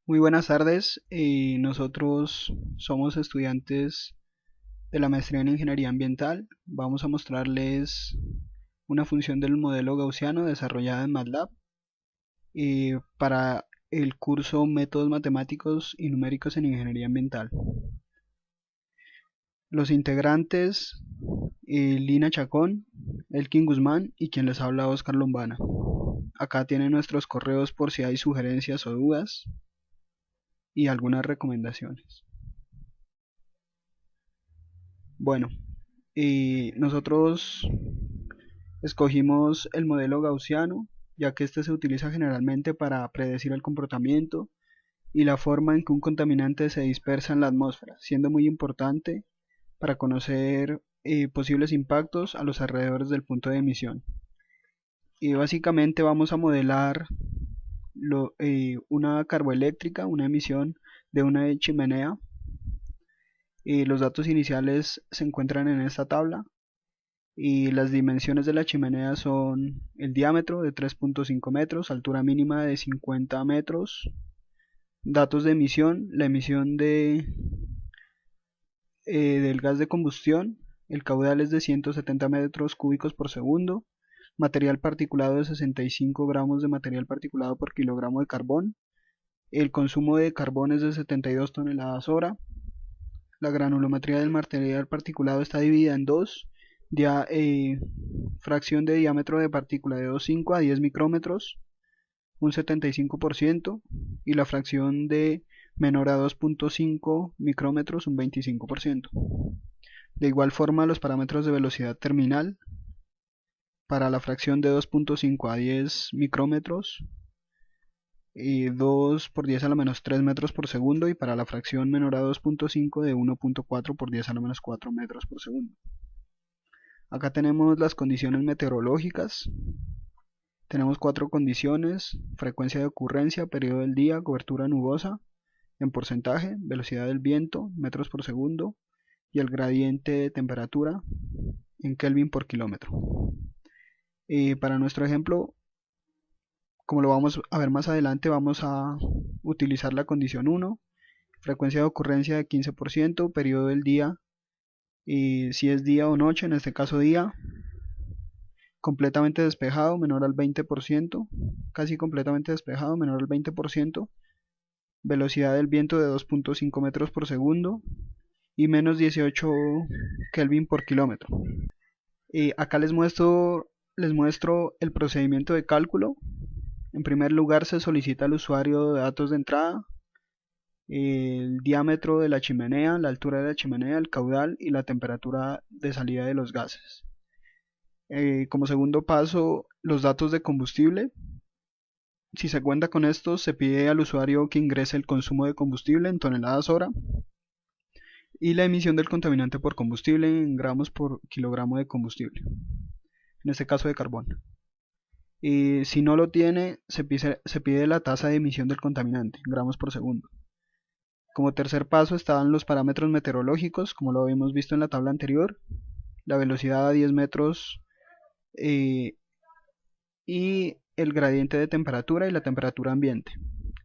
Muy buenas tardes. Nosotros somos estudiantes de la maestría en Ingeniería Ambiental. Vamos a mostrarles una función del modelo gaussiano desarrollada en MATLAB para el curso Métodos Matemáticos y Numéricos en Ingeniería Ambiental. Los integrantes, Lina Chacón, Elkin Guzmán y quien les habla, Oscar Lombana. Acá tienen nuestros correos por si hay sugerencias o dudas y algunas recomendaciones. Bueno, nosotros escogimos el modelo gaussiano, ya que este se utiliza generalmente para predecir el comportamiento y la forma en que un contaminante se dispersa en la atmósfera, siendo muy importante para conocer posibles impactos a los alrededores del punto de emisión. Y básicamente vamos a modelar una carboeléctrica, una emisión de una chimenea. Los datos iniciales se encuentran en esta tabla y las dimensiones de la chimenea son el diámetro de 3.5 metros, altura mínima de 50 metros, datos de emisión, la emisión del gas de combustión, el caudal es de 170 metros cúbicos por segundo, material particulado de 65 gramos de material particulado por kilogramo de carbón, el consumo de carbón es de 72 toneladas hora, la granulometría del material particulado está dividida en dos, fracción de diámetro de partícula de 2,5 a 10 micrómetros, un 75%, y la fracción de menor a 2,5 micrómetros, un 25%. De igual forma, los parámetros de velocidad terminal para la fracción de 2,5 a 10 micrómetros y 2 por 10 a la menos 3 metros por segundo, y para la fracción menor a 2,5 de 1,4 por 10 a la menos 4 metros por segundo. Acá tenemos las condiciones meteorológicas. Tenemos cuatro condiciones: frecuencia de ocurrencia, periodo del día, cobertura nubosa en porcentaje, velocidad del viento, metros por segundo, y el gradiente de temperatura en Kelvin por kilómetro. Para nuestro ejemplo, como lo vamos a ver más adelante, vamos a utilizar la condición 1, frecuencia de ocurrencia de 15%, periodo del día, si es día o noche, en este caso día, completamente despejado, menor al 20%, casi completamente despejado, menor al 20%, velocidad del viento de 2,5 metros por segundo y menos 18 Kelvin por kilómetro. Acá les muestro el procedimiento de cálculo. En primer lugar, se solicita al usuario datos de entrada, el diámetro de la chimenea, la altura de la chimenea, el caudal y la temperatura de salida de los gases. Como segundo paso, los datos de combustible. Si se cuenta con esto, se pide al usuario que ingrese el consumo de combustible en toneladas hora y la emisión del contaminante por combustible en gramos por kilogramo de combustible, en este caso de carbón. Y si no lo tiene, se pide la tasa de emisión del contaminante, en gramos por segundo. Como tercer paso están los parámetros meteorológicos, como lo habíamos visto en la tabla anterior, la velocidad a 10 metros y el gradiente de temperatura y la temperatura ambiente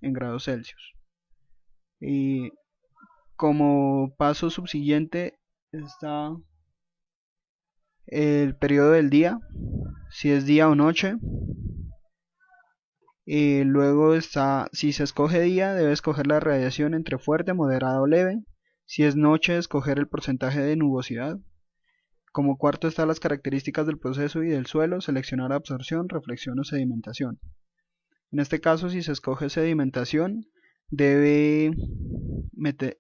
en grados Celsius. Y como paso subsiguiente está el periodo del día, si es día o noche. Y luego está, si se escoge día, debe escoger la radiación entre fuerte, moderada o leve. Si es noche, escoger el porcentaje de nubosidad. Como cuarto están las características del proceso y del suelo, seleccionar absorción, reflexión o sedimentación. En este caso, si se escoge sedimentación, debe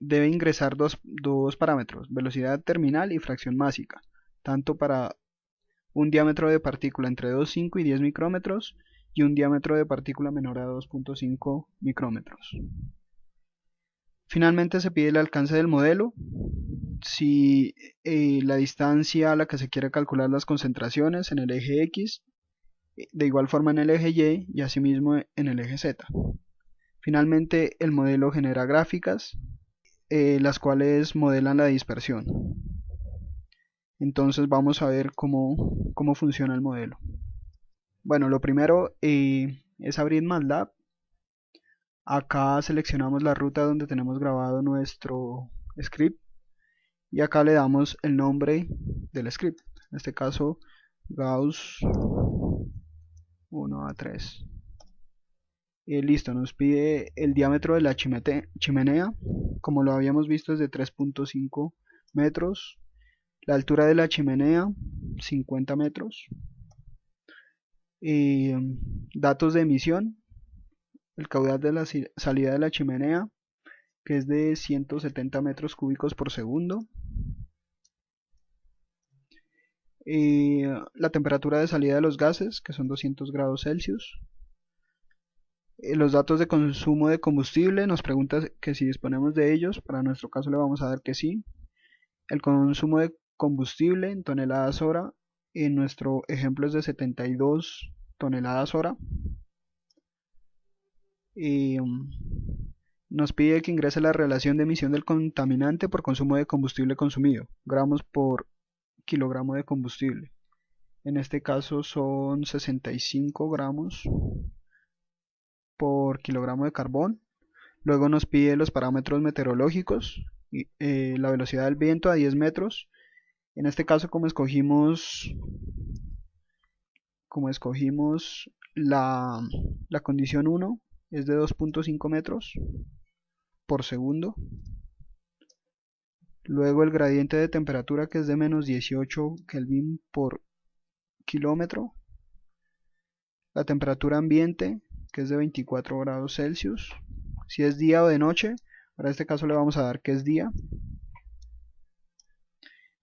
ingresar dos parámetros: velocidad terminal y fracción másica, tanto para un diámetro de partícula entre 2,5 y 10 micrómetros y un diámetro de partícula menor a 2,5 micrómetros. Finalmente se pide el alcance del modelo, si la distancia a la que se quiere calcular las concentraciones en el eje X, de igual forma en el eje Y y asimismo en el eje Z. Finalmente el modelo genera gráficas, las cuales modelan la dispersión. Entonces vamos a ver cómo funciona el modelo. Bueno, lo primero es abrir MATLAB. Acá seleccionamos la ruta donde tenemos grabado nuestro script y acá le damos el nombre del script, en este caso Gauss 1 a 3. Y listo, nos pide el diámetro de la chimenea, como lo habíamos visto, es de 3.5 metros. La altura de la chimenea, 50 metros. Y datos de emisión, el caudal de la salida de la chimenea, que es de 170 metros cúbicos por segundo. Y la temperatura de salida de los gases, que son 200 grados Celsius. Los datos de consumo de combustible, nos pregunta que si disponemos de ellos, para nuestro caso le vamos a dar que sí. El consumo de combustible en toneladas hora, en nuestro ejemplo es de 72 toneladas hora. Y nos pide que ingrese la relación de emisión del contaminante por consumo de combustible consumido, gramos por kilogramo de combustible. En este caso son 65 gramos por kilogramo de carbón. Luego nos pide los parámetros meteorológicos, la velocidad del viento a 10 metros. En este caso, como escogimos la condición 1, es de 2.5 metros por segundo. Luego el gradiente de temperatura, que es de menos 18 Kelvin por kilómetro. La temperatura ambiente, que es de 24 grados Celsius. Si es día o de noche, para este caso le vamos a dar que es día.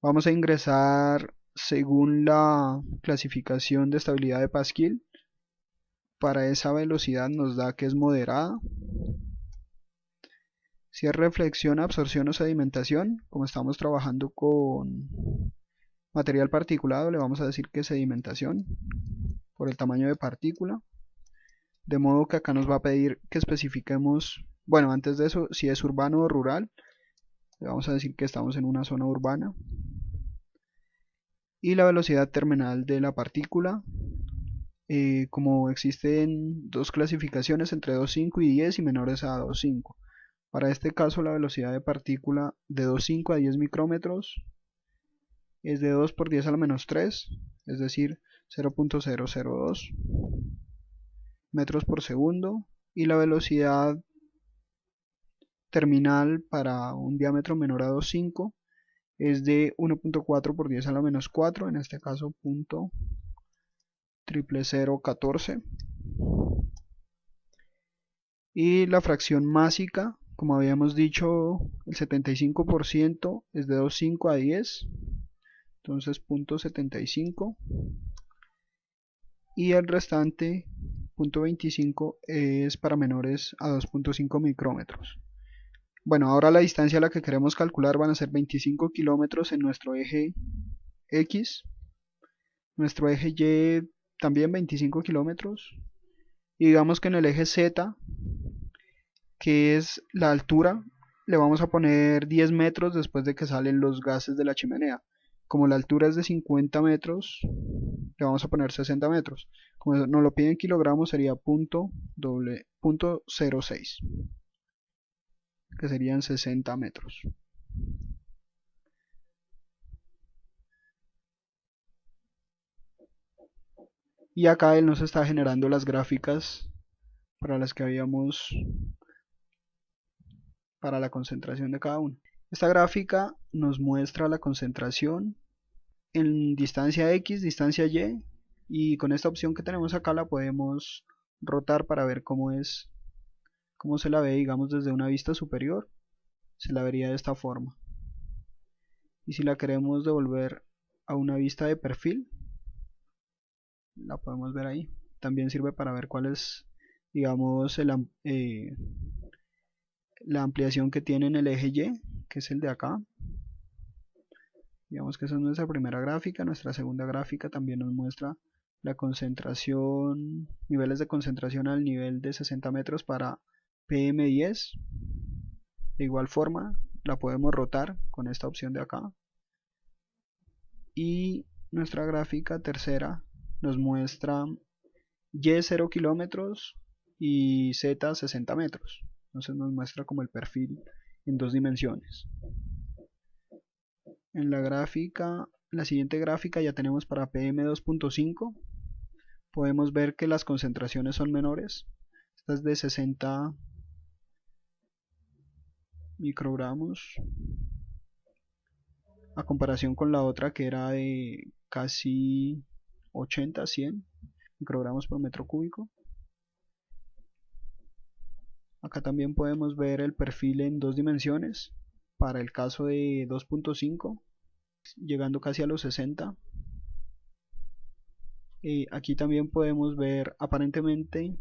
Vamos a ingresar según la clasificación de estabilidad de Pascal. Para esa velocidad nos da que es moderada. Si es reflexión, absorción o sedimentación, como estamos trabajando con material particulado, le vamos a decir que es sedimentación por el tamaño de partícula. De modo que acá nos va a pedir que especifiquemos, bueno, antes de eso, si es urbano o rural, le vamos a decir que estamos en una zona urbana. Y la velocidad terminal de la partícula, como existen dos clasificaciones entre 2.5 y 10 y menores a 2.5. Para este caso la velocidad de partícula de 2.5 a 10 micrómetros es de 2 por 10 a la menos 3, es decir, 0.002 metros por segundo, y la velocidad terminal para un diámetro menor a 2.5 es de 1.4 por 10 a la menos 4, en este caso .00014. Y la fracción másica, como habíamos dicho, el 75% es de 2.5 a 10, entonces .75, y el restante .25 es para menores a 2.5 micrómetros. Bueno, ahora la distancia a la que queremos calcular van a ser 25 kilómetros en nuestro eje X, nuestro eje Y también 25 kilómetros, y digamos que en el eje Z, que es la altura, le vamos a poner 10 metros después de que salen los gases de la chimenea. Como la altura es de 50 metros, le vamos a poner 60 metros. Como nos lo piden en kilogramos, sería .06, que serían 60 metros. Y acá él nos está generando las gráficas para las que habíamos, para la concentración de cada uno. Esta gráfica nos muestra la concentración en distancia X, distancia Y, y con esta opción que tenemos acá la podemos rotar para ver cómo se la ve, digamos, desde una vista superior. Se la vería de esta forma. Y si la queremos devolver a una vista de perfil, la podemos ver ahí. También sirve para ver cuál es, digamos, la ampliación que tiene en el eje Y, que es el de acá. Digamos que esa es nuestra primera gráfica. Nuestra segunda gráfica también nos muestra la concentración, niveles de concentración al nivel de 60 metros para PM10. De igual forma la podemos rotar con esta opción de acá. Y nuestra gráfica tercera nos muestra Y 0 kilómetros y Z 60 metros. Entonces nos muestra como el perfil en dos dimensiones. En la siguiente gráfica ya tenemos para PM2.5. Podemos ver que las concentraciones son menores. Esta es de 60 microgramos a comparación con la otra que era de casi 80, 100 microgramos por metro cúbico. Acá también podemos ver el perfil en dos dimensiones para el caso de 2.5, llegando casi a los 60. Aquí también podemos ver, aparentemente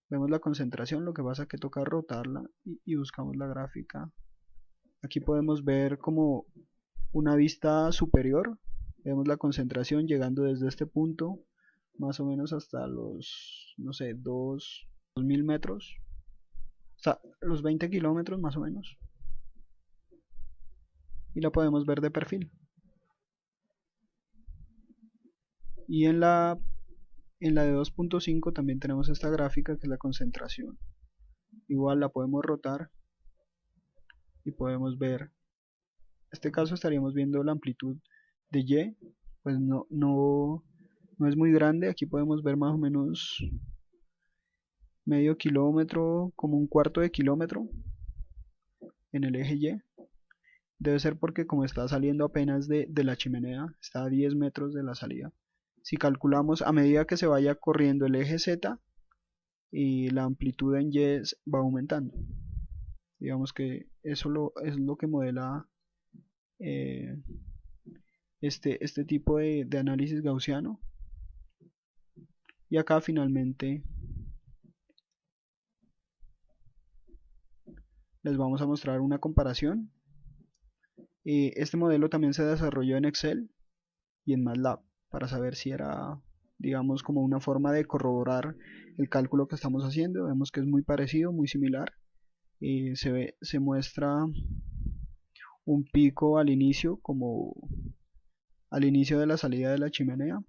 vemos la concentración, lo que pasa es que toca rotarla y buscamos la gráfica. Aquí podemos ver como una vista superior, vemos la concentración llegando desde este punto más o menos hasta los, no sé, 2000 metros, hasta los 20 kilómetros más o menos, y la podemos ver de perfil. Y en la de 2.5 también tenemos esta gráfica que es la concentración. Igual la podemos rotar y podemos ver, en este caso estaríamos viendo la amplitud de Y, pues no es muy grande. Aquí podemos ver más o menos medio kilómetro, como un cuarto de kilómetro en el eje Y. Debe ser porque como está saliendo apenas de la chimenea, está a 10 metros de la salida. Si calculamos a medida que se vaya corriendo el eje Z, y la amplitud en Y va aumentando. Digamos que eso es lo que modela este tipo de análisis gaussiano. Y acá finalmente les vamos a mostrar una comparación. Este modelo también se desarrolló en Excel y en MATLAB para saber si era, digamos, como una forma de corroborar el cálculo que estamos haciendo. Vemos que es muy parecido, muy similar. Se muestra un pico al inicio, como al inicio de la salida de la chimenea,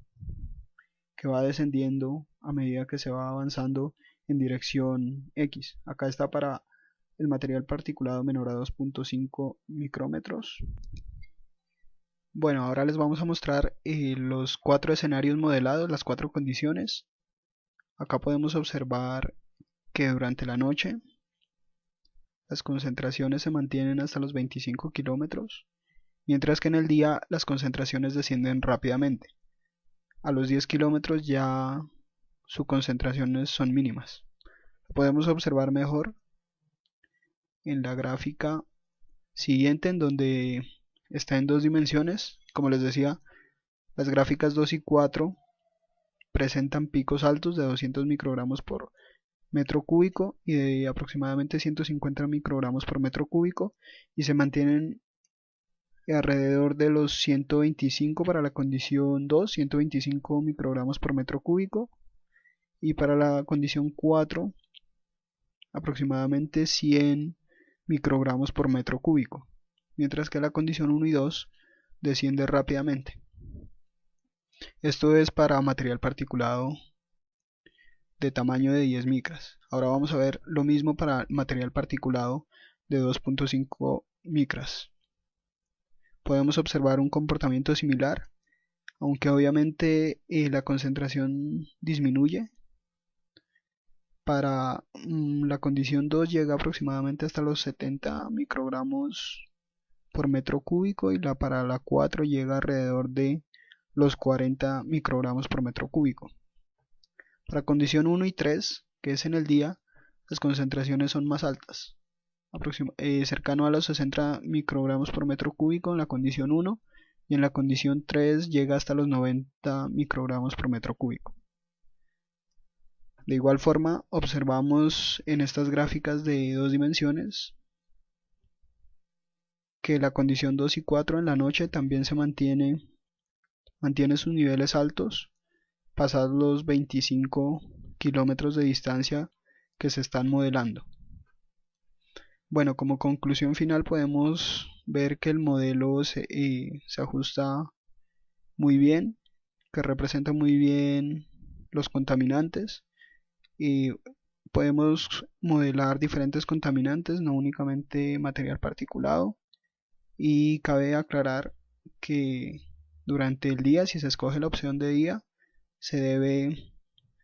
que va descendiendo a medida que se va avanzando en dirección X. Acá está para el material particulado menor a 2.5 micrómetros. Bueno, ahora les vamos a mostrar los 4 escenarios modelados, las 4 condiciones. Acá podemos observar que durante la noche las concentraciones se mantienen hasta los 25 kilómetros, mientras que en el día las concentraciones descienden rápidamente. A los 10 kilómetros ya sus concentraciones son mínimas. Lo podemos observar mejor en la gráfica siguiente, en donde está en dos dimensiones. Como les decía, las gráficas 2 y 4 presentan picos altos de 200 microgramos por metro cúbico y de aproximadamente 150 microgramos por metro cúbico, y se mantienen alrededor de los 125 para la condición 2, 125 microgramos por metro cúbico, y para la condición 4 aproximadamente 100 microgramos por metro cúbico, mientras que la condición 1 y 2 desciende rápidamente. Esto es para material particulado de tamaño de 10 micras. Ahora vamos a ver lo mismo para material particulado de 2.5 micras. Podemos observar un comportamiento similar, aunque obviamente la concentración disminuye. Para la condición 2 llega aproximadamente hasta los 70 microgramos por metro cúbico, y para la 4 llega alrededor de los 40 microgramos por metro cúbico. Para condición 1 y 3, que es en el día, las concentraciones son más altas, cercano a los 60 microgramos por metro cúbico en la condición 1, y en la condición 3 llega hasta los 90 microgramos por metro cúbico. De igual forma, observamos en estas gráficas de dos dimensiones que la condición 2 y 4 en la noche también se mantiene sus niveles altos, pasados los 25 kilómetros de distancia que se están modelando. Bueno, como conclusión final podemos ver que el modelo se ajusta muy bien, que representa muy bien los contaminantes, y podemos modelar diferentes contaminantes, no únicamente material particulado. Y cabe aclarar que durante el día, si se escoge la opción de día, se debe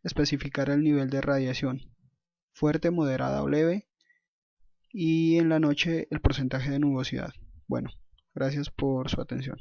especificar el nivel de radiación: fuerte, moderada o leve, y en la noche el porcentaje de nubosidad. Bueno, gracias por su atención.